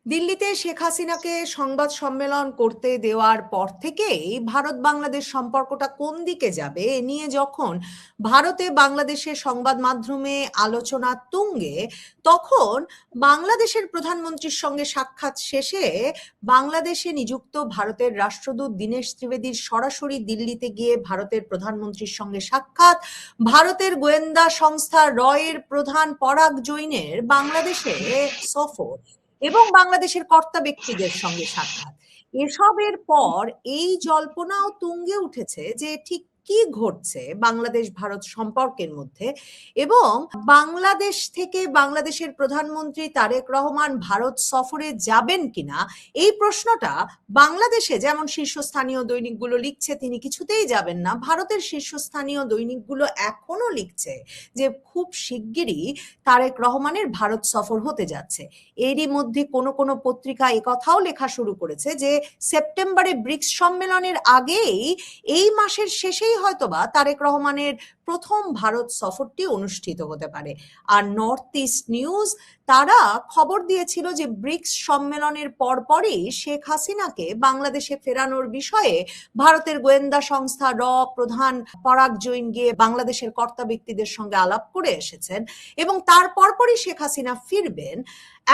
দিল্লিতে শেখ হাসিনাকে সংবাদ সম্মেলন করতে দেওয়ার পর থেকেই ভারত বাংলাদেশ সম্পর্কটা কোন দিকে যাবে এ নিয়ে যখন ভারতে বাংলাদেশের সংবাদ মাধ্যমে আলোচনা তুঙ্গে, তখন বাংলাদেশের প্রধানমন্ত্রীর সঙ্গে সাক্ষাৎ শেষে বাংলাদেশে নিযুক্ত ভারতের রাষ্ট্রদূত দীনেশ ত্রিবেদীর সরাসরি দিল্লিতে গিয়ে ভারতের প্রধানমন্ত্রীর সঙ্গে সাক্ষাৎ, ভারতের গোয়েন্দা সংস্থা রয়ের প্রধান পরাগ জৈনের বাংলাদেশে সফর এবং বাংলাদেশের কর্তা ব্যক্তিদের সঙ্গে সাক্ষাৎ, এসবের পর এই জল্পনাও তুঙ্গে উঠেছে যে ঠিক কি ঘটছে বাংলাদেশ ভারত সম্পর্কের মধ্যে, এবং বাংলাদেশ থেকে বাংলাদেশের প্রধানমন্ত্রী তারেক রহমান ভারত সফরে যাবেন কিনা এই প্রশ্নটা বাংলাদেশে যেমন শীর্ষস্থানীয় দৈনিকগুলো লিখছে তিনি কিছুতেই যাবেন না, ভারতের শীর্ষস্থানীয় দৈনিকগুলো এখনো লিখছে যে খুব শিগগিরই তারেক রহমানের ভারত সফর হতে যাচ্ছে। এরই মধ্যে কোনো কোনো পত্রিকা একথাও লেখা শুরু করেছে যে সেপ্টেম্বরে ব্রিক্স সম্মেলনের আগেই এই মাসের শেষেই হয়তোবা তারেক রহমানের প্রথম ভারত সফরটি অনুষ্ঠিত হতে পারে। আর নর্থ ইস্ট নিউজ তারা খবর দিয়েছিল যে ব্রিক্স সম্মেলনের পরপরই শেখ হাসিনাকে বাংলাদেশে ফেরানোর বিষয়ে ভারতের গোয়েন্দা সংস্থা প্রধান পরাগ জৈন গিয়ে বাংলাদেশের কর্তা ব্যক্তিদের সঙ্গে আলাপ করে এসেছেন এবং তার পরপরই শেখ হাসিনা ফিরবেন।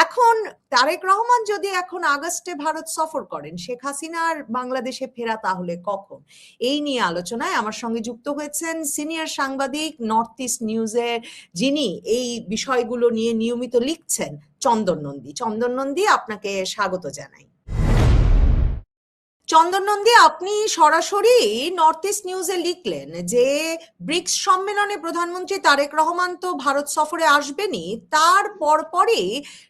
এখন তারেক রহমান যদি এখন আগস্টে ভারত সফর করেন, শেখ হাসিনার বাংলাদেশে ফেরা তাহলে কখন? এই নিয়ে আলোচনায় আমার সঙ্গে যুক্ত হয়েছেন সিনিয়র সাংবাদিক নর্থ ইস্ট নিউজের, যিনি এই বিষয়গুলো নিয়ে নিয়মিত লিখছেন, চন্দন নন্দী। চন্দন নন্দী, আপনাকে স্বাগত জানাই। চন্দন নন্দী, আপনি সরাসরি নর্থ ইস্ট নিউজে লিখলেন যে ব্রিক্স সম্মেলনে প্রধানমন্ত্রী তারেক রহমান তো ভারত সফরে আসবেনই, তার পরপরই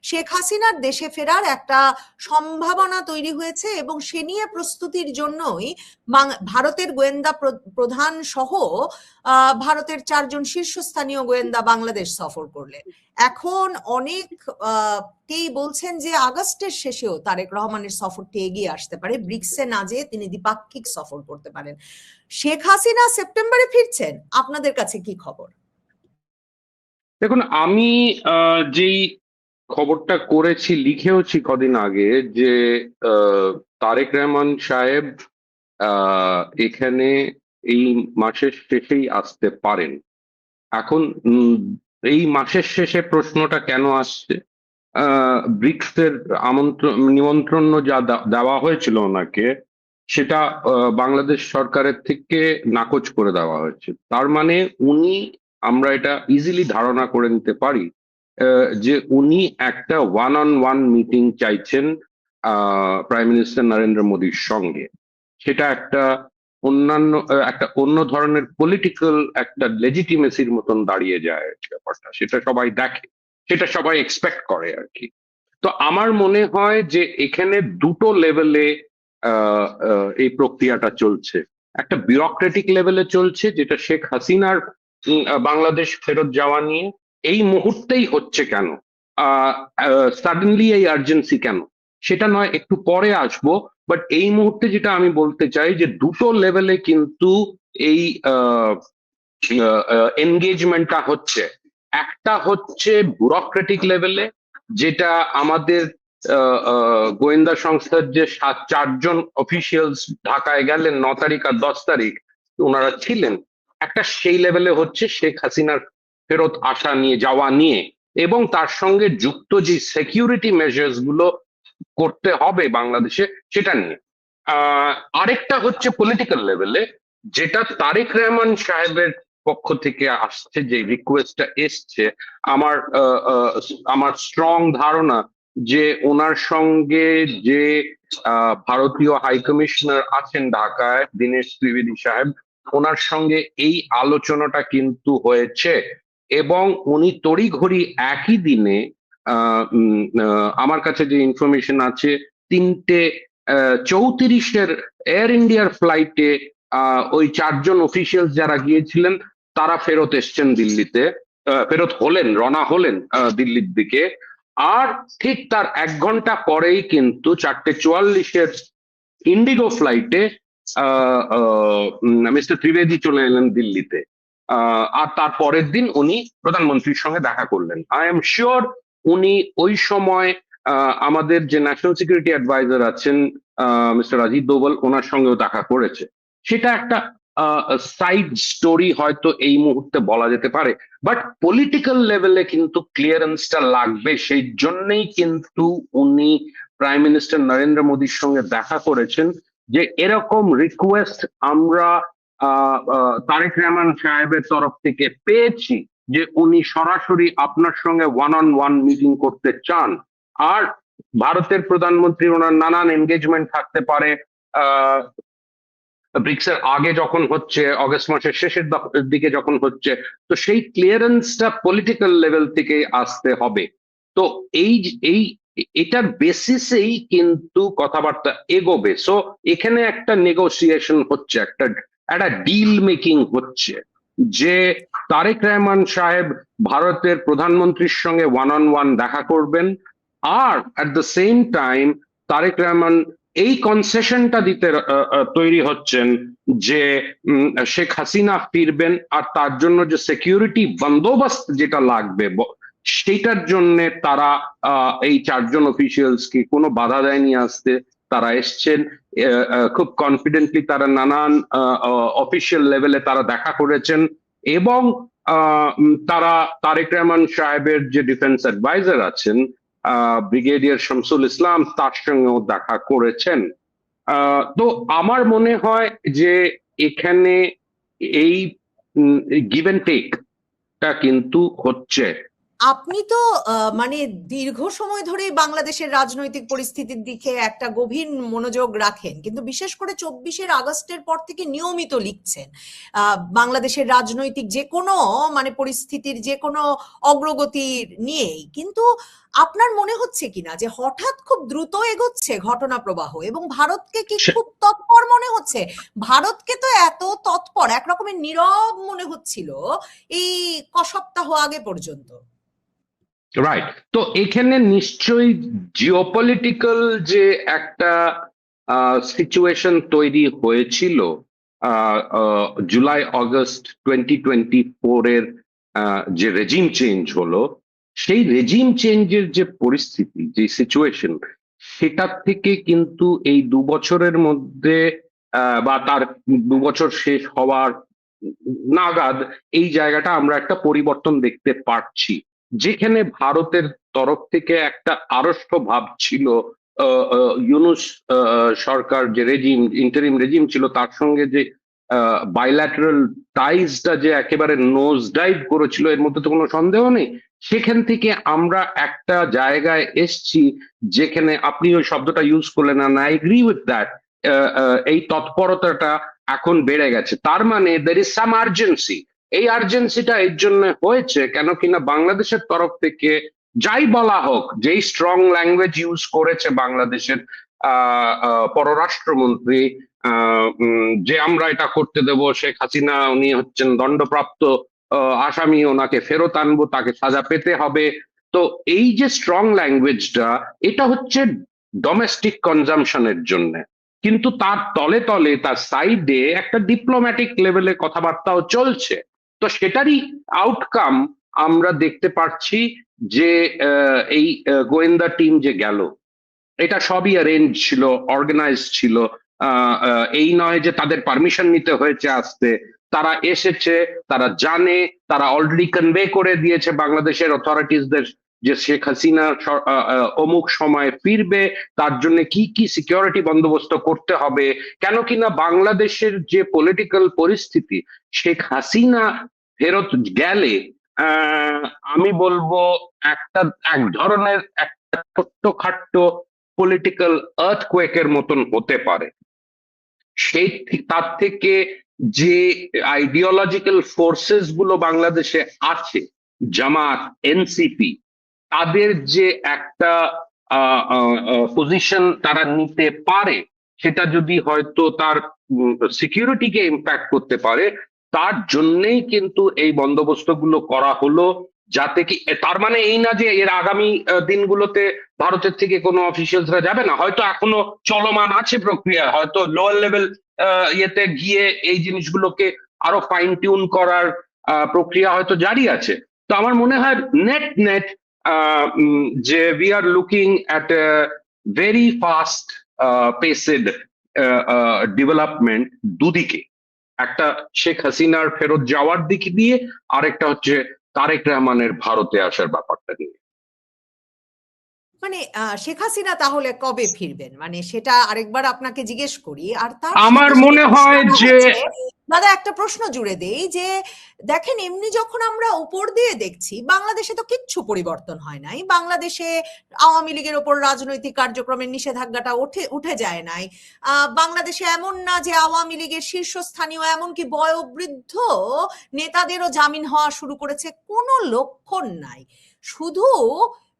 শেখ হাসিনার দেশে ফেরার একটা সম্ভাবনা তৈরি হয়েছে এবং সে নিয়ে প্রস্তুতির জন্যই ভারতের গোয়েন্দা প্রধান সহ ভারতের 4 জন শীর্ষস্থানীয় গোয়েন্দা বাংলাদেশ সফর করলেন। এখন অনেক কেই বলছেন যে আগস্টের শেষেও তারেক রহমানের সফরটি এগিয়ে আসতে পারে, ব্রিক্সে না যেয়ে তিনি দ্বিপাক্ষিক সফর করতে পারেন। শেখ হাসিনা সেপ্টেম্বরে ফিরছেন, আপনাদের কাছে কি খবর? দেখুন, আমি যেই খবরটা করেছি, লিখেওছি কদিন আগে, যে তারেক রহমান সাহেব এখানে এই মাসের শেষেই আসতে পারেন। এখন এই মাসের শেষে প্রশ্নটা কেন আসছে? ব্রিক্সের নিমন্ত্রণ যা দেওয়া হয়েছিল ওনাকে, সেটা বাংলাদেশ সরকারের থেকে নাকচ করে দেওয়া হয়েছে। তার মানে আমরা এটা ইজিলি ধারণা করে নিতে পারি যে উনি একটা ওয়ান অন ওয়ান মিটিং চাইছেন প্রাইম মিনিস্টার নরেন্দ্র মোদীর সঙ্গে। সেটা একটা অন্য ধরনের পলিটিক্যাল একটা লেজিটিমেসির মতন দাঁড়িয়ে যায় ব্যাপারটা, সেটা সবাই দেখে, সেটা সবাই এক্সপেক্ট করে আর কি। তো আমার মনে হয় যে এখানে দুটো লেভেলে এই প্রক্রিয়াটা চলছে। একটা বিউরোক্রেটিক লেভেলে চলছে, যেটা শেখ হাসিনার বাংলাদেশ ফেরত যাওয়া নিয়ে এই মুহূর্তেই হচ্ছে কেন, সাডেনলি এই আর্জেন্সি কেন, সেটা নয়, একটু পরে আসবো। বাট এই মুহূর্তে যেটা আমি বলতে চাই যে দুটো লেভেলে কিন্তু এই এনগেজমেন্টটা হচ্ছে। একটা হচ্ছে ব্যুরোক্রেটিক লেভেলে, যেটা আমাদের গোয়েন্দা সংস্থার যে 4 জন অফিসিয়ালস ঢাকায় গেলেন 9 তারিখ আর 10 তারিখ ওনারা ছিলেন, একটা সেই লেভেলে হচ্ছে শেখ হাসিনার ফেরত আসা নিয়ে, যাওয়া নিয়ে, এবং তার সঙ্গে যুক্ত যে সিকিউরিটি মেজার্স গুলো করতে হবে বাংলাদেশে, সেটা নিয়ে। আরেকটা হচ্ছে পলিটিক্যাল লেভেলে, যেটা তারেক রহমান সাহেবের পক্ষ থেকে আসছে, যে রিকোয়েস্টটা এসছে। আমার স্ট্রং ধারণা যে ওনার সঙ্গে যে ভারতীয় হাই কমিশনার আছেন ঢাকায়, দীনেশ ত্রিবেদী সাহেব, ওনার সঙ্গে এই আলোচনাটা কিন্তু হয়েছে এবং উনি তড়িঘড়ি একই দিনে, আমার কাছে যে ইনফরমেশন আছে, 3:34 এয়ার ইন্ডিয়ার ফ্লাইটে ওই 4 জন অফিসিয়াল যারা গিয়েছিলেন তারা ফেরত এসছেন দিল্লিতে, ফেরত হলেন, রওনা হলেন দিল্লির দিকে। আর ঠিক তার 1 ঘন্টা পরেই কিন্তু 4:44 ইন্ডিগো ফ্লাইটে মিস্টার ত্রিবেদী চলে এলেন দিল্লিতে। আর তার পরের দিন উনি প্রধানমন্ত্রীর সঙ্গে দেখা করলেন। আই এম শিওর উনি ওই সময় আমাদের যে ন্যাশনাল সিকিউরিটি অ্যাডভাইজার আছেন মিস্টার অজিত দোভাল, ওনার সঙ্গেও দেখা করেছে। সেটা একটা সাইড স্টোরি হয়তো এই মুহূর্তে বলা যেতে পারে, বাট পলিটিক্যাল লেভেলে কিন্তু ক্লিয়ারেন্সটা লাগবে। সেই জন্যই কিন্তু উনি প্রাইম মিনিস্টার নরেন্দ্র মোদীর সঙ্গে দেখা করেছেন, যে এরকম রিকোয়েস্ট আমরা তারেক রহমান সাহেবের তরফ থেকে পেয়েছি, যে উনি সরাসরি আপনার সঙ্গে ওয়ান অন ওয়ান মিটিং করতে চান। আর ভারতের প্রধানমন্ত্রী, ওনার নানান এনগেজমেন্ট থাকতে পারে, ব্রিক্সের আগে যখন হচ্ছে, অগস্ট মাসের শেষের দিকে যখন হচ্ছে, তো সেই ক্লিয়ারেন্সটা পলিটিক্যাল লেভেল থেকে আসতে হবে। তো এই এই এটার বেসিসেই কিন্তু কথাবার্তা এগোবে। সো এখানে একটা নেগোসিয়েশন হচ্ছে, একটা একটা ডিল মেকিং হচ্ছে, যে তারেক রহমান সাহেব ভারতের প্রধানমন্ত্রীর সঙ্গে ওয়ান অন ওয়ান দেখা করবেন, আর at the same time Tarique Rahman এই কনসেশনটা দিতে তৈরি হচ্ছেন যে শেখ হাসিনা ফিরবেন, আর তার জন্য যে সিকিউরিটি বন্দোবস্ত যেটা লাগবে সেটার জন্য তারা এই চারজন অফিসিয়ালস কি কোনো বাধা দেয়নি আসতে। তারা এসছেন খুব কনফিডেন্টলি, তারা নানান অফিসিয়াল লেভেলে তারা দেখা করেছেন, এবং তারা তারেক রহমান সাহেবের যে ডিফেন্স অ্যাডভাইজার আছেন ব্রিগেডিয়ার শামসুল ইসলাম, তার সঙ্গেও দেখা করেছেন। তো আমার মনে হয় যে এখানে এই গিভ অ্যান্ড টেকটা কিন্তু হচ্ছে। আপনি তো মানে দীর্ঘ সময় ধরেই বাংলাদেশের রাজনৈতিক পরিস্থিতির দিকে একটা গভীর মনোযোগ রাখেন, কিন্তু বিশেষ করে 24শে আগস্টের পর থেকে নিয়মিত লিখছেন বাংলাদেশের রাজনৈতিক যে কোনো মানে পরিস্থিতির যে কোনো অগ্রগতির নিয়েই। কিন্তু আপনার মনে হচ্ছে কিনা যে হঠাৎ খুব দ্রুত এগোচ্ছে ঘটনা প্রবাহ, এবং ভারতকে কি খুব তৎপর মনে হচ্ছে? ভারতকে তো এত তৎপর একরকমের নীরব মনে হচ্ছিল এই সপ্তাহ আগে পর্যন্ত। রাইট। তো এখানে নিশ্চয়ই জিওপলিটিক্যাল যে একটা সিচুয়েশন তৈরি হয়েছিল জুলাই অগস্ট 2024 এর যে রেজিম চেঞ্জ হলো, সেই রেজিম চেঞ্জের যে পরিস্থিতি, যে সিচুয়েশন, সেটার থেকে কিন্তু এই 2 বছরের মধ্যে বা তার 2 বছর শেষ হওয়ার নাগাদ এই জায়গাটা আমরা একটা পরিবর্তন দেখতে পাচ্ছি, যেখানে ভারতের তরফ থেকে একটা আড়ষ্ট ভাব ছিল। ইউনূস সরকার যে রেজিম, ইন্টারিম রেজিম ছিল, তার সঙ্গে যে বাইল্যাটারাল টাইজটা যে একেবারে নোজ ডাইভ করেছিল, এর মধ্যে তো কোনো সন্দেহ নেই। সেখান থেকে আমরা একটা জায়গায় এসছি যেখানে আপনি ওই শব্দটা ইউজ করলেন, না, আই এগ্রি উইথ দ্যাট, এই তৎপরতাটা এখন বেড়ে গেছে। তার মানে দের ইজ সাম আর্জেন্সি। এই আর্জেন্সিটা এর জন্য হয়েছে কেন কিনা বাংলাদেশের তরফ থেকে যাই বলা হোক, যেই স্ট্রং ল্যাঙ্গুয়েজ ইউজ করেছে বাংলাদেশের পররাষ্ট্রমন্ত্রী, যে আমরা এটা করতে দেব, শেখ হাসিনা উনি হচ্ছেন দণ্ডপ্রাপ্ত আসামি, ওনাকে ফেরত আনবো, তাকে সাজা পেতে হবে। তো এই যে স্ট্রং ল্যাঙ্গুয়েজটা, এটা হচ্ছে ডোমেস্টিক কনজামশনের জন্য, কিন্তু তার তলে তলে তার সাইডে একটা ডিপ্লোম্যাটিক লেভেলে কথাবার্তাও চলছে। তো সেটারই আউটকাম আমরা দেখতে পাচ্ছি, যে এই গোয়েন্দা টিম যে গেল, এটা সবই অ্যারেঞ্জ ছিল, অর্গানাইজ ছিল। এই নয় যে তাদের পারমিশন নিতে হয়েছে আসতে। তারা এসেছে, তারা জানে, তারা অলরেডি কনভে করে দিয়েছে বাংলাদেশের অথরিটিসদের যে শেখ হাসিনা অমুক সময় ফিরবে, তার জন্য কি কি সিকিউরিটি বন্দোবস্ত করতে হবে। কেন কিনা বাংলাদেশের যে পলিটিক্যাল পরিস্থিতি, শেখ হাসিনা ফেরত গেলে আমি বলবো এক ধরনের একটা ছোট্টখাট্ট পলিটিক্যাল আর্থকোয়েকের মতন হতে পারে। সেই তার থেকে যে আইডিওলজিক্যাল ফোর্সেস গুলো বাংলাদেশে আছে, জামাত, এনসিপি, তাদের যে একটা পজিশন তারা নিতে পারে, সেটা যদি হয়তো তার সিকিউরিটিকে ইম্প্যাক্ট করতে পারে, তার জন্যই কিন্তু এই বন্দোবস্তগুলো করা হলো। যাতে কি, তার মানে এই না যে এর আগামী দিনগুলোতে ভারতের থেকে কোনো অফিসিয়ালসরা যাবে না, হয়তো এখনো চলমান আছে প্রক্রিয়া, হয়তো লোয়ার লেভেল ইয়েতে গিয়ে এই জিনিসগুলোকে আরো ফাইন টিউন করার প্রক্রিয়া হয়তো জারি আছে। তো আমার মনে হয় নেট নেট যে we are looking at a very fast paced development দুদিকে, একটা শেখ হাসিনার ফেরত যাওয়ার দিক দিয়ে, আরেকটা হচ্ছে তারেক রহমানের ভারতে আসার ব্যাপারটা নিয়ে। মানে শেখ হাসিনা তাহলে কবে ফিরবেন, মানে সেটা আরেকবার আপনাকে জিজ্ঞেস করি। আর তার আমার সাথে সাথে মনে হয় প্রশ্নটা যে হচ্ছে, দাদা একটা প্রশ্ন জুড়ে দেই, যে দেখেন এমনি যখন আমরা উপর দিয়ে দেখছি বাংলাদেশে তো কিচ্ছু পরিবর্তন হয় নাই। বাংলাদেশে আওয়ামী লীগের ওপর রাজনৈতিক কার্যক্রমের নিষেধাজ্ঞাটা উঠে যায় নাই। বাংলাদেশে এমন না যে আওয়ামী লীগের শীর্ষস্থানীয় এমনকি বয়োবৃদ্ধ নেতাদেরও জামিন হওয়া শুরু করেছে, কোনো লক্ষণ নাই। শুধু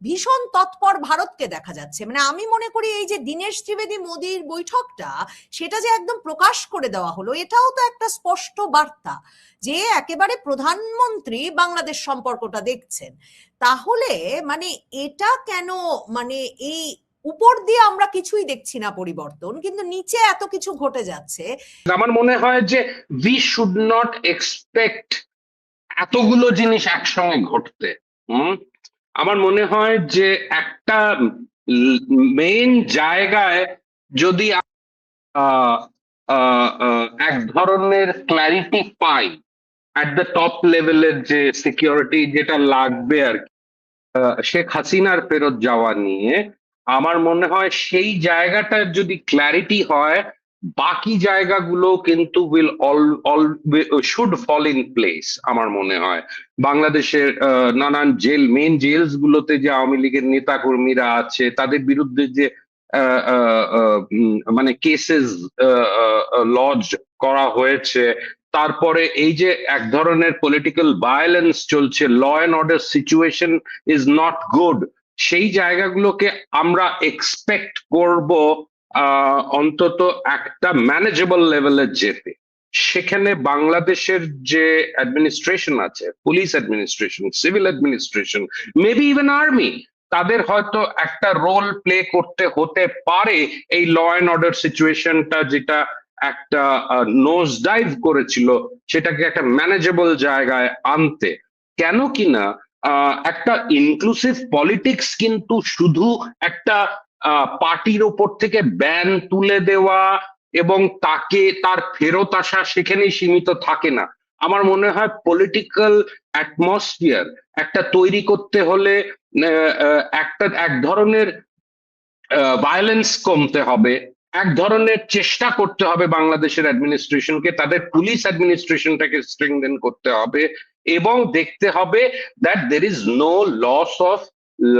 ভীষণ তৎপর ভারতকে দেখা যাচ্ছে। মানে আমি মনে করি এই যে দীনেশ ত্রিবেদী মোদির বৈঠকটা, সেটা যে একদম প্রকাশ করে দেওয়া হলো, এটাও তো একটা স্পষ্ট বার্তা যে একেবারে প্রধানমন্ত্রী বাংলাদেশ সম্পর্কটা দেখছেন। তাহলে মানে এটা কেন, মানে এই উপর দিয়ে আমরা কিছুই দেখছি না পরিবর্তন, কিন্তু নিচে এত কিছু ঘটে যাচ্ছে। আমার মনে হয় যে উই শুড নট এক্সপেক্ট এতগুলো জিনিস একসঙ্গে ঘটতে। আমার মনে হয় যে একটা মেইন জায়গায় যদি এক ধরনের clarity pi at the top লেভেলের, যে সিকিউরিটি যেটা লাগবে আর কি শেখ হাসিনার ফেরত যাওয়া নিয়ে, আমার মনে হয় সেই জায়গাটা যদি ক্ল্যারিটি হয়, বাকি জায়গাগুলো কিন্তু will all should fall in place. আমার মনে হয় বাংলাদেশের নানান জেল, মেন জেলস গুলোতে যে আওয়ামী লীগের নেতা কর্মীরা আছে, তাদের বিরুদ্ধে যে মানে কেসেস লজ করা হয়েছে, তারপরে এই যে এক ধরনের পলিটিক্যাল ভায়োলেন্স চলছে, law and order situation is not good, সেই জায়গাগুলোকে আমরা এক্সপেক্ট করব অন্তত একটা ম্যানেজেবল লেভেলে যেতে। সেখানে বাংলাদেশের যে অ্যাডমিনিস্ট্রেশন আছে, police administration, civil administration, maybe even army, তাদের হয়তো একটা রোল প্লে করতে হতে পারে এই ল অ্যান্ড অর্ডার সিচুয়েশনটা, যেটা একটা নোজ ডাইভ করেছিল, সেটাকে একটা ম্যানেজেবল জায়গায় আনতে। কেন কিনা একটা ইনক্লুসিভ পলিটিক্স কিন্তু শুধু একটা পার্টির ওপর থেকে ব্যান তুলে দেওয়া এবং তাকে তার ফেরত আসা সেখানেই সীমিত থাকে না। আমার মনে হয় পলিটিক্যাল অ্যাটমসফিয়ার একটা তৈরি করতে হলে এক ধরনের ভায়োলেন্স কমতে হবে, এক ধরনের চেষ্টা করতে হবে বাংলাদেশের অ্যাডমিনিস্ট্রেশনকে, তাদের পুলিশ অ্যাডমিনিস্ট্রেশনটাকে স্ট্রেংথেন করতে হবে, এবং দেখতে হবে that there is no loss of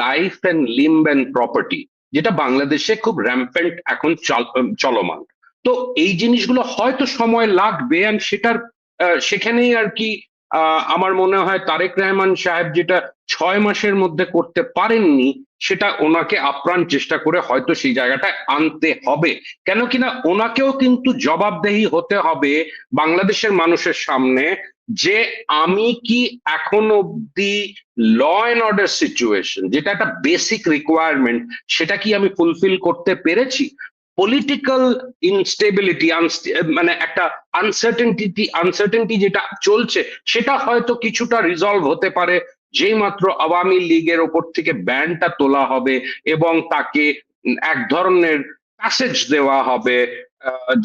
life and limb and property, যেটা বাংলাদেশে খুব র্যাম্পেন্ট এখন চলমান। তো এই জিনিসগুলো হয়তো সময় লাগবে, and সেটার সেখানেই আর কি আমার মনে হয় তারেক রহমান সাহেব যেটা 6 মাসের মধ্যে করতে পারেননি, সেটা ওনাকে আপ্রাণ চেষ্টা করে হয়তো সেই জায়গাটায় আনতে হবে। কেন কিনা ওনাকেও কিন্তু জবাবদেহি হতে হবে বাংলাদেশের মানুষের সামনে, যে আমি কি এখন অব্দি ল অ্যান্ড অর্ডার সিচুয়েশন, যেটা একটা বেসিক রিকোয়ারমেন্ট, সেটা কি আমি ফুলফিল করতে পেরেছি। পলিটিক্যাল ইনস্টেবিলিটি, মানে একটা আনসার্টেনটি যেটা চলছে, সেটা হয়তো কিছুটা রিজলভ হতে পারে যেই মাত্র আওয়ামী লীগের ওপর থেকে ব্যানটা তোলা হবে এবং তাকে এক ধরনের প্যাসেজ দেওয়া হবে,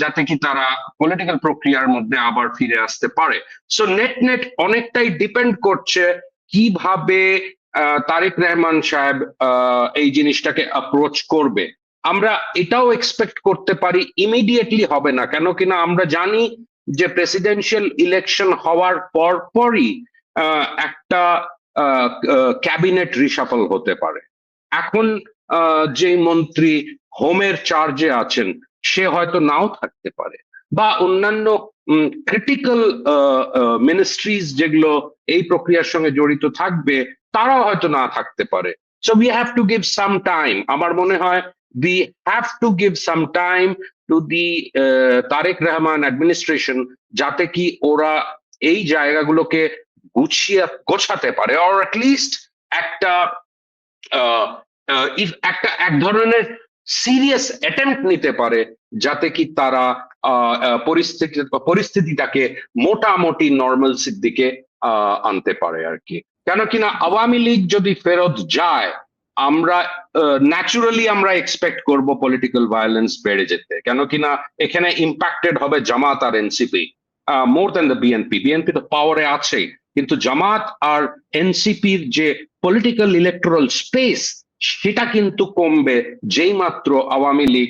যাতে কি তারা পলিটিক্যাল প্রক্রিয়ার মধ্যে আবার ফিরে আসতে পারে। সো নেট নেট অনেকটাই ডিপেন্ড করছে কিভাবে তারেক রহমান সাহেব এই জিনিসটাকে অ্যাপ্রোচ করবে। আমরা এটাও এক্সপেক্ট করতে পারি ইমিডিয়েটলি হবে না, কেন কিনা আমরা জানি যে প্রেসিডেন্সিয়াল ইলেকশন হওয়ার পরই একটা ক্যাবিনেট রিশাফল হতে পারে। এখন যে মন্ত্রী হোমের চার্জে আছেন সে হয়তো নাও থাকতে পারে, বা অন্যান্য ক্রিটিক্যাল মিনিস্ট্রিজ যেগুলো এই প্রক্রিয়ার সঙ্গে জড়িত থাকবে তারাও হয়তো না থাকতে পারে। So we have two give some time. আমার মনে হয় we have to give some time to the Tarique Rahman administration, যাতে কি ওরা এই জায়গাগুলোকে গোছাতে পারে, অর অ্যাটলিস্ট একটা এক ধরনের সিরিয়াস অ্যাটেম্প্ট নিতে পারে, যাতে কি তারা পরিস্থিতিটাকে মোটামুটি নর্মালসির দিকে আনতে পারে আর কি। কেন কিনা আওয়ামী লীগ যদি ফেরত যায়, আমরা ন্যাচুরালি আমরা এক্সপেক্ট করব পলিটিক্যাল ভায়োলেন্স বেড়ে যেতে। কেন কিনা এখানে ইম্প্যাক্টেড হবে জামাত আর NCP more than the BNP. BNP তো পাওয়ারে আছে, কিন্তু জামাত আর এনসিপির যে পলিটিক্যাল ইলেকটোরাল স্পেস সেটা কিন্তু কমবে যেই মাত্র আওয়ামী লীগ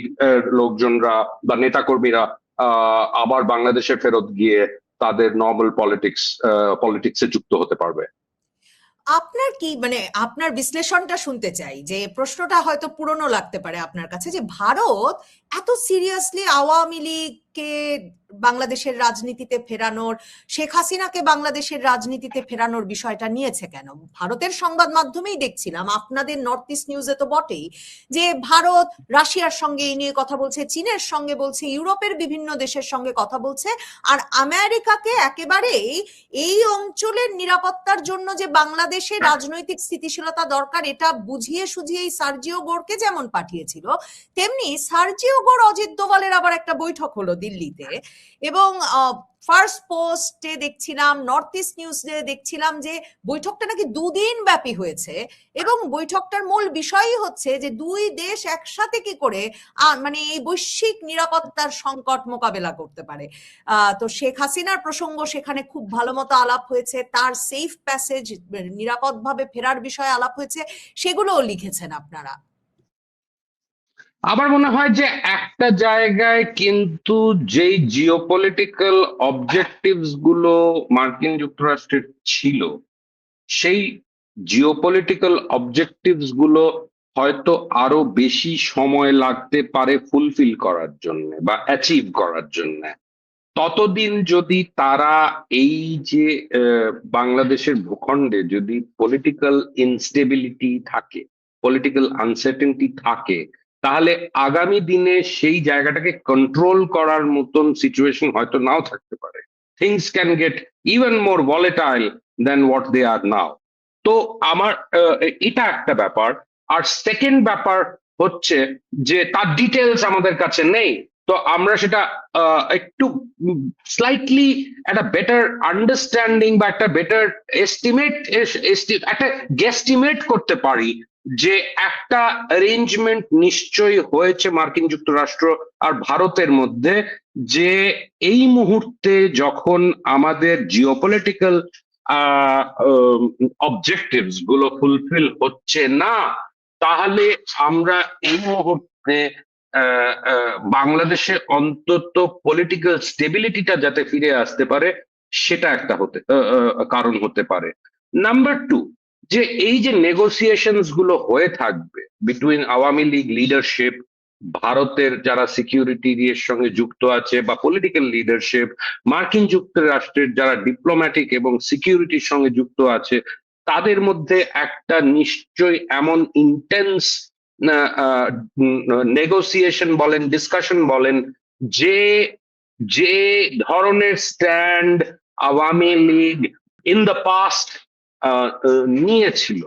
লোকজনরা বা নেতাকর্মীরা আবার বাংলাদেশে ফেরত গিয়ে তাদের নর্মাল পলিটিক্সে যুক্ত হতে পারবে। আপনার কি মানে আপনার বিশ্লেষণটা শুনতে চাই, যে প্রশ্নটা হয়তো পুরনো লাগতে পারে আপনার কাছে, যে ভারত এত সিরিয়াসলি আওয়ামী লীগকে বাংলাদেশের রাজনীতিতে ফেরানোর, শেখ হাসিনাকে বাংলাদেশের রাজনীতিতে ফেরানোর বিষয়টা নিয়েছে কেন? ভারতের সংবাদ মাধ্যমেই দেখছিলাম, আপনাদের নর্থ ইস্ট নিউজে তো বটেই, যে ভারত রাশিয়ার সঙ্গে এই নিয়ে কথা বলছে, চীনের সঙ্গে বলছে, ইউরোপের বিভিন্ন দেশের সঙ্গে কথা বলছে, আর আমেরিকাকে একেবারেই এই অঞ্চলের নিরাপত্তার জন্য যে বাংলাদেশে রাজনৈতিক স্থিতিশীলতা দরকার এটা বুঝিয়ে সুঝিয়েই সার্জিও গোরকে যেমন পাঠিয়েছিল, তেমনি সার্জিও গোর অজিত দোভালের আবার একটা বৈঠক হলো দিল্লিতে। এবং ফার্স্ট পোস্টে দেখছিলাম, নর্থ ইস্ট নিউজে দেখছিলাম যে বৈঠকটা নাকি 2 দিন ব্যাপী হয়েছে, এবং বৈঠকটার মূল বিষয়ই হচ্ছে যে দুই দেশ একসাথে কি করে মানে এই বৈশ্বিক নিরাপত্তার সংকট মোকাবেলা করতে পারে। তো শেখ হাসিনার প্রসঙ্গ সেখানে খুব ভালো মতো আলাপ হয়েছে, তার সেফ প্যাসেজ, নিরাপদভাবে ফেরার বিষয়ে আলাপ হয়েছে, সেগুলোও লিখেছেন আপনারা। আমার মনে হয় যে একটা জায়গায় কিন্তু যেই জিওপলিটিক্যাল অবজেক্টিভস গুলো মার্কিন যুক্তরাষ্ট্রের ছিল, সেই জিওপলিটিক্যাল অবজেক্টিভস গুলো হয়তো আরো বেশি সময় লাগতে পারে ফুলফিল করার জন্য বা অ্যাচিভ করার জন্য। ততদিন যদি তারা এই যে বাংলাদেশের ভূখণ্ডে যদি পলিটিক্যাল ইনস্টেবিলিটি থাকে, পলিটিক্যাল আনসার্টেনটি থাকে, তাহলে আগামী দিনে সেই জায়গাটাকে কন্ট্রোল করার মতন সিচুয়েশন হয়তো নাও থাকতে পারে। Things can get even more volatile then what they are now. তো আমার এটা একটা ব্যাপার। আর সেকেন্ড ব্যাপার হচ্ছে যে তার ডিটেলস আমাদের কাছে নেই, তো আমরা সেটা একটু স্লাইটলি একটা বেটার আন্ডারস্ট্যান্ডিং বা একটা বেটার এস্টিমেট, একটা গেস্টিমেট করতে পারি যে একটা অ্যারেঞ্জমেন্ট নিশ্চয়ই হয়েছে মার্কিন যুক্তরাষ্ট্র আর ভারতের মধ্যে, যে এই মুহূর্তে যখন আমাদের জিওপলিটিক্যাল অবজেক্টিভস গুলো ফুলফিল হচ্ছে না, তাহলে আমরা এই মুহূর্তে বাংলাদেশে অন্তত পলিটিক্যাল স্টেবিলিটিটা যাতে ফিরে আসতে পারে সেটা একটা কারণ হতে পারে। নাম্বার 2, যে এই যে নেগোসিয়েশনস গুলো হয়ে থাকবে বিটুইন আওয়ামী লীগ লিডারশিপ, ভারতের যারা সিকিউরিটি এর সঙ্গে যুক্ত আছে বা পলিটিক্যাল লিডারশিপ, মার্কিন যুক্তরাষ্ট্রের যারা ডিপ্লোম্যাটিক এবং সিকিউরিটির সঙ্গে যুক্ত আছে, তাদের মধ্যে একটা নিশ্চয়ই এমন ইন্টেন্স নেগোসিয়েশন বলেন, ডিসকাশন বলেন, যে যে ধরনের stand Awami league in the past নিয়েছিল,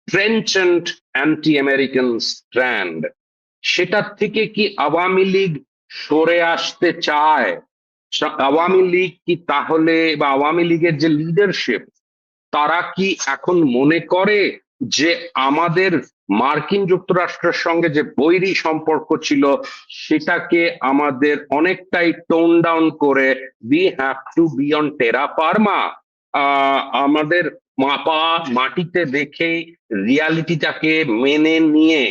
ট্রেনচেন্ট অ্যান্টি আমেরিকান স্ট্যান্ড, সেটার থেকে কি আওয়ামী লীগ সরে আসতে চায়? আওয়ামী লীগ কি তাহলে, বা আওয়ামী লীগের যে লিডারশিপ, তারা কি এখন মনে করে যে আমাদের মার্কিন যুক্তরাষ্ট্রের সঙ্গে যে বৈরী সম্পর্ক ছিল সেটাকে আমাদের অনেকটাই টোন ডাউন করে we have to be on terra firma, আমাদের মাপা মাটিতে দেখে রিয়ালিটিটাকে মেনে নিয়ে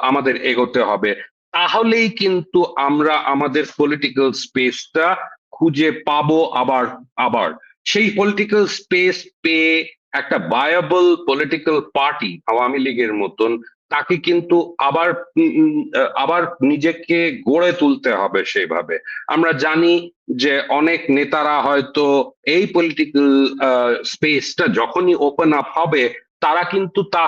আমাদের এগোতে হবে? তাহলেই কিন্তু আমরা আমাদের পলিটিক্যাল স্পেসটা খুঁজে পাবো আবার আবার। সেই পলিটিক্যাল স্পেস পেয়ে একটা ভায়াবল পলিটিক্যাল পার্টি আওয়ামী লীগের মতন, তাকে কিন্তু আবার আবার নিজেকে গড়ে তুলতে হবে সেইভাবে। আমরা জানি যে অনেক নেতারা হয়তো এই পলিটিক্যাল স্পেসটা যখনই ওপেন আপ হবে, তারা কিন্তু তা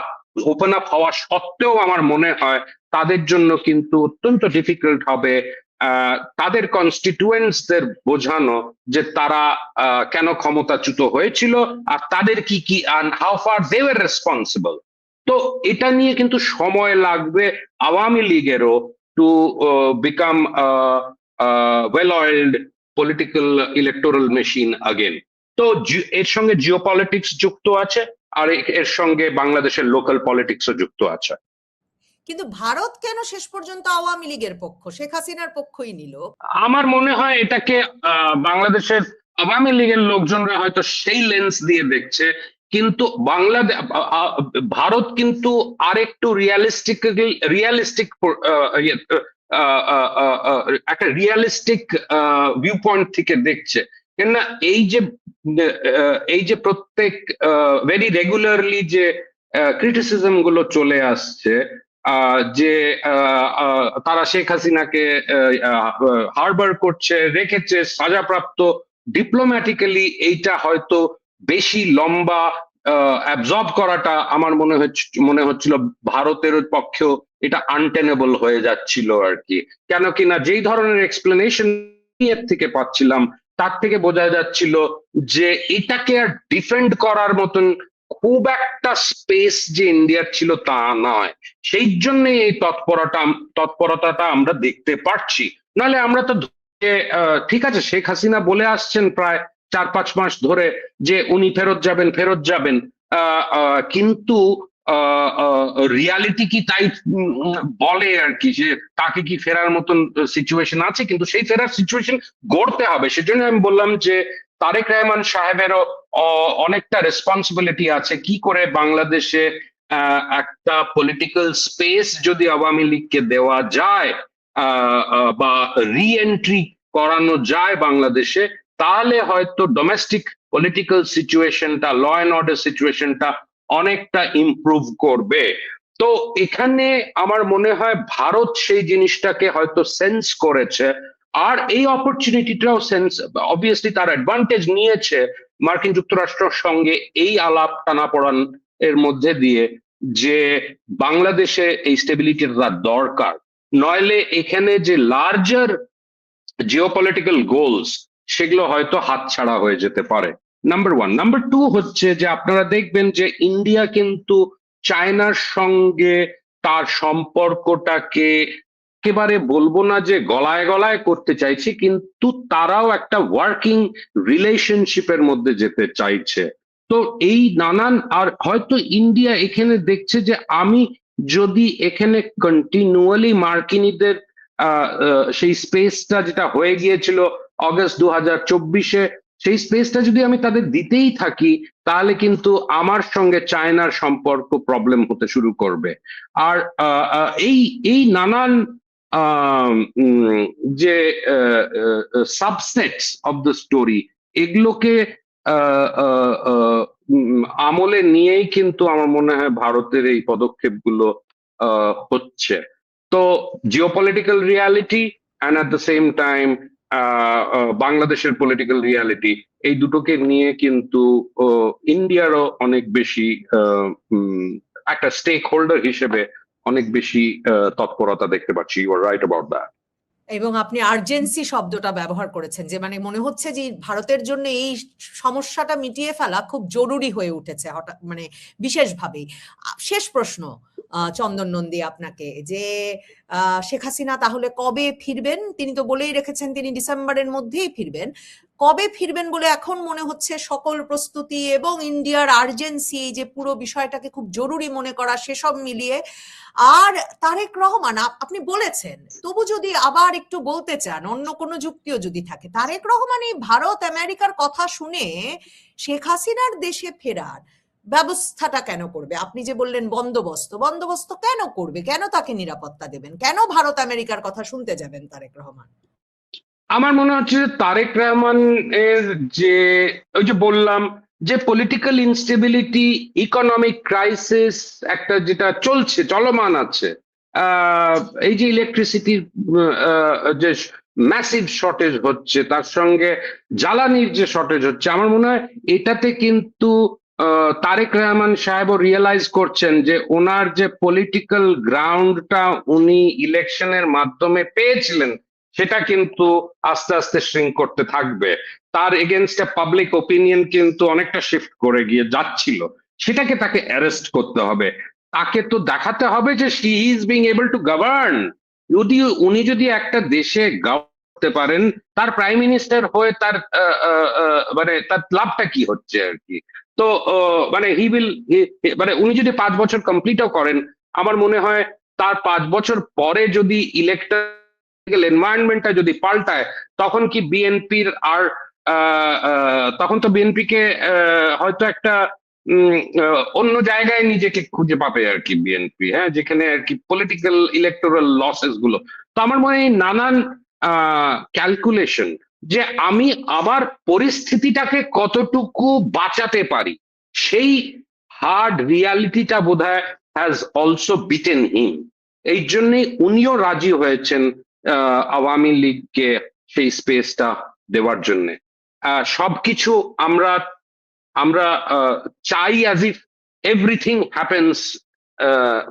ওপেন আপ হওয়া সত্ত্বেও আমার মনে হয় তাদের জন্য কিন্তু অত্যন্ত ডিফিকাল্ট হবে তাদের কনস্টিটিউয়েন্টসদের বোঝানো যে তারা কেন ক্ষমতাচ্যুত হয়েছিল আর তাদের কি কি how far they were responsible. তো এটা নিয়ে কিন্তু সময় লাগবে আওয়ামী লীগেরও to become well oiled political electoral machine again. তো এর সঙ্গে জিও পলিটিক্স যুক্ত আছে, আর এর সঙ্গে বাংলাদেশের লোকাল পলিটিক্সও যুক্ত আছে। কিন্তু ভারত কেন শেষ পর্যন্ত আওয়ামী লীগের পক্ষ, শেখ হাসিনার পক্ষই নিল? আমার মনে হয় এটাকে বাংলাদেশের আওয়ামী লীগের লোকজনরা হয়তো সেই লেন্স দিয়ে দেখছে, কিন্তু বাংলাদেশ ভারত কিন্তু আরেকটু রিয়ালিস্টিক একটা রিয়ালিস্টিক ভিউ পয়েন্ট থেকে দেখছে। কেননা এই যে প্রত্যেক ভেরি রেগুলারলি যে ক্রিটিসিজম গুলো চলে আসছে, যে তারা শেখ হাসিনাকে হারবার করছে, রেখেছে, সাজাপ্রাপ্ত, ডিপ্লোম্যাটিক্যালি এইটা হয়তো বেশি লম্বা অ্যাবজর্ব করাটা আমার মনে হচ্ছিল ভারতের পক্ষেও এটা আনটেনেবল হয়ে যাচ্ছিল আর কি। কেন কিনা যেই ধরনের এক্সপ্লেনেশন এর থেকে পাচ্ছিলাম, তার থেকে বোঝা যাচ্ছিল যে এটাকে আর ডিফেন্ড করার মতন খুব একটা স্পেস যে ইন্ডিয়ার ছিল তা নয়। সেই জন্য এই তৎপরতাটা আমরা দেখতে পাচ্ছি। নাহলে আমরা তো ঠিক আছে, শেখ হাসিনা বলে আসছেন প্রায় 4-5 মাস ধরে যে উনি ফেরত যাবেন, কিন্তু রিয়ালিটি কি তাই বলে আর কি, যে তাকে কি ফেরার মতন সিচুয়েশন আছে? কিন্তু সেই ফেরার সিচুয়েশন গড়তে হবে। সেজন্য আমি বললাম যে তারেক রহমান সাহেবেরও অনেকটা রেসপন্সিবিলিটি আছে কি করে বাংলাদেশে একটা পলিটিক্যাল স্পেস যদি আওয়ামী লীগকে দেওয়া যায়, বা রি এন্ট্রি করানো যায় বাংলাদেশে, তাহলে হয়তো ডোমেস্টিক পলিটিক্যাল সিচুয়েশনটা, ল অ্যান্ড অর্ডার সিচুয়েশনটা অনেকটা ইমপ্রুভ করবে। তো এখানে আমার মনে হয় ভারত সেই জিনিসটাকে হয়তো সেন্স করেছে, আর এই অপরচুনিটিটাও অবভিয়াসলি তার অ্যাডভান্টেজ নিয়েছে মার্কিন যুক্তরাষ্ট্রের সঙ্গে এই আলাপ টানাপোড়ান এর মধ্যে দিয়ে, যে বাংলাদেশে এই স্টেবিলিটিটা দরকার, নইলে এখানে যে লার্জার জিওপলিটিক্যাল গোলস সেগুলো হয়তো হাতছাড়া হয়ে যেতে পারে। Number one. নাম্বার টু হচ্ছে যে আপনারা দেখবেন যে ইন্ডিয়া কিন্তু চায়নার সঙ্গে তার সম্পর্কটাকে একেবারে বলবো না যে গলায় গলায় করতে চাইছে, কিন্তু তারাও একটা ওয়ার্কিং রিলেশনশিপের মধ্যে যেতে চাইছে। তো এই নানান, আর হয়তো ইন্ডিয়া এখানে দেখছে যে আমি যদি এখানে কন্টিনিউয়ালি মার্কিনীদের সেই স্পেসটা যেটা হয়ে গিয়েছিল অগস্ট 2024-এ, সেই স্পেসটা যদি আমি তাদের দিতেই থাকি, তাহলে কিন্তু আমার সঙ্গে চায়নার সম্পর্ক প্রবলেম হতে শুরু করবে। আর এই নানান যে সাবসেটস অফ দ্য স্টোরি, এগুলোকে আমলে নিয়েই কিন্তু আমার মনে হয় ভারতের এই পদক্ষেপগুলো হচ্ছে। তো geopolitical reality and at the same time বাংলাদেশের পলিটিক্যাল রিয়ালিটি, এই দুটোকে নিয়ে কিন্তু ইন্ডিয়ারও অনেক বেশি একটা স্টেক হোল্ডার হিসেবে অনেক বেশি তৎপরতা দেখতে পাচ্ছি। You are right about that. এবং আপনি আর্জেন্সি শব্দটা ব্যবহার করেছেন, যে মানে মনে হচ্ছে যে ভারতের জন্য এই সমস্যাটা মিটিয়ে ফেলা খুব জরুরি হয়ে উঠেছে হঠাৎ, মানে বিশেষভাবেই। শেষ প্রশ্ন চন্দন নন্দী আপনাকে, যে শেখ হাসিনা তাহলে কবে ফিরবেন? তিনি তো বলেই রেখেছেন তিনি ডিসেম্বরের মধ্যেই ফিরবেন। কবে ফিরবেন বলে এখন মনে হচ্ছে? সকল প্রস্তুতি এবং ইন্ডিয়ার আর্জেন্সি, যে পুরো বিষয়টাকে খুব জরুরি মনে করা, সেসব মিলিয়ে। আর তারেক রহমান, আপনি বলেছেন, তবু যদি আবার একটু বলতে চান, অন্য কোনো যুক্তিও যদি থাকে, তারেক রহমান এই ভারত আমেরিকার কথা শুনে শেখ হাসিনার দেশে ফেরার ব্যবস্থাটা কেন করবে? আপনি যে বললেন বন্দোবস্ত কেন করবে? কেন তাকে নিরাপত্তা দেবেন? কেন ভারত আমেরিকার কথা শুনতে যাবেন তারেক রহমান? আমার মনে হচ্ছে যে তারেক রহমান এর যে, ওই যে বললাম যে পলিটিক্যাল ইনস্টেবিলিটি, ইকোনমিক ক্রাইসিস একটা যেটা চলমান আছে, এই যে ইলেকট্রিসিটির যে ম্যাসিভ শর্টেজ হচ্ছে, তার সঙ্গে জ্বালানির যে শর্টেজ হচ্ছে, আমার মনে হয় এটাতে কিন্তু তারেক রহমান সাহেবও রিয়েলাইজ করছেন যে ওনার যে পলিটিক্যাল গ্রাউন্ডটা উনি ইলেকশনের মাধ্যমে পেয়েছিলেন, সেটা কিন্তু আস্তে আস্তে শ্রিঙ্ক করতে থাকবে। তার এগেনস্টে পাবলিক ওপিনিয়ন কিন্তু অনেকটা শিফট করে গিয়ে যাচ্ছিল, সেটাকে তাকে অ্যারেস্ট করতে হবে। তাকে তো দেখাতে হবে যে she is being able to govern. উনি যদি একটা দেশে করতে পারেন, তার প্রাইম মিনিস্টার হয়ে তার মানে তার লাভটা কি হচ্ছে আর কি। তো মানে মানে উনি যদি 5 বছর কমপ্লিটও করেন, আমার মনে হয় তার 5 বছর পরে যদি ইলেকট্রিক্যাল এনভায়রনমেন্টটা যদি পাল্টায়, তখন কি বিএনপির আর তখন তো বিএনপি কে হয়তো একটা অন্য জায়গায় নিজেকে খুঁজে পাবে আর কি বিএনপি, হ্যাঁ, যেখানে আর কি পলিটিক্যাল ইলেকটোরাল লসেস গুলো। তো আমার মনে হয় নানান ক্যালকুলেশন, যে আমি আবার পরিস্থিতিটাকে কতটুকু বাঁচাতে পারি, সেই হার্ড রিয়ালিটিটা বোধহয় হ্যাজ অলসো বিটেন হিম। এই জন্যই উনিও রাজি হয়েছেন আওয়ামী লীগকে সেই স্পেসটা দেওয়ার জন্য। সবকিছু আমরা আমরা চাই অ্যাজ ইফ এভরিথিং হ্যাপেন্স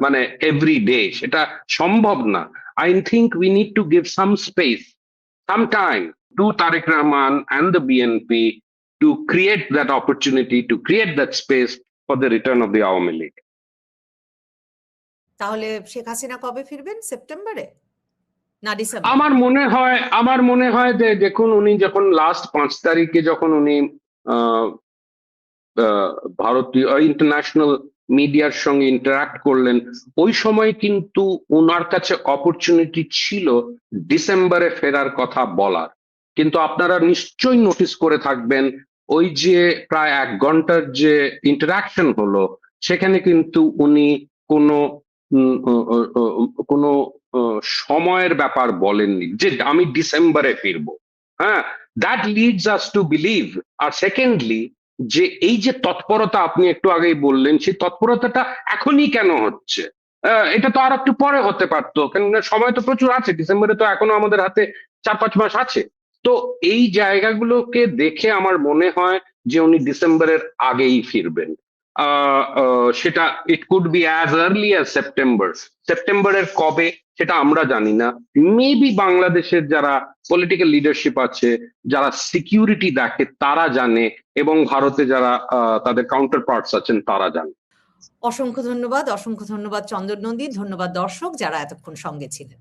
মানে এভরি ডে, সেটা সম্ভব না। I think we need to give some space, some time to Tarique Rahman and the BNP to create that opportunity, to create that space for the return of the Awami League. তাহলে শেখ হাসিনা কবে ফিরবেন? সেপ্টেম্বরে না December? আমার মনে হয় যে দেখুন, উনি যখন লাস্ট 5 তারিখে যখন উনি ভারতীয় ইন্টারন্যাশনাল মিডিয়ার সঙ্গে ইন্টারাক্ট করলেন, ওই সময় কিন্তু ওনার কাছে অপরচুনিটি ছিল ডিসেম্বরে ফেরার কথা বলার। কিন্তু আপনারা নিশ্চয়ই নোটিস করে থাকবেন, ওই যে প্রায় 1 ঘন্টার যে ইন্টারাকশন হলো, সেখানে কিন্তু উনি কোনো কোনো সময়ের ব্যাপার বলেননি যে আমি ডিসেম্বরে ফিরবো। হ্যাঁ, that leads us to believe. আর সেকেন্ডলি, যে এই যে তৎপরতা আপনি একটু আগেই বললেন, সেই তৎপরতাটা এখনই কেন হচ্ছে? এটা তো আর একটু পরে হতে পারতো, কেননা সময় তো প্রচুর আছে, ডিসেম্বরে তো এখনো আমাদের হাতে 4-5 মাস আছে। তো এই জায়গাগুলোকে দেখে আমার মনে হয় যে উনি ডিসেম্বরের আগেই ফিরবেন। সেটা it could be as early as September. সেপ্টেম্বরের কবে সেটা আমরা জানি না। মেবি বাংলাদেশের যারা পলিটিক্যাল লিডারশিপ আছে, যারা সিকিউরিটি দেখে, তারা জানে, এবং ভারতে যারা তাদের কাউন্টার পার্টস আছেন তারা জানে। অসংখ্য ধন্যবাদ চন্দন নন্দী, ধন্যবাদ দর্শক যারা এতক্ষণ সঙ্গে ছিলেন।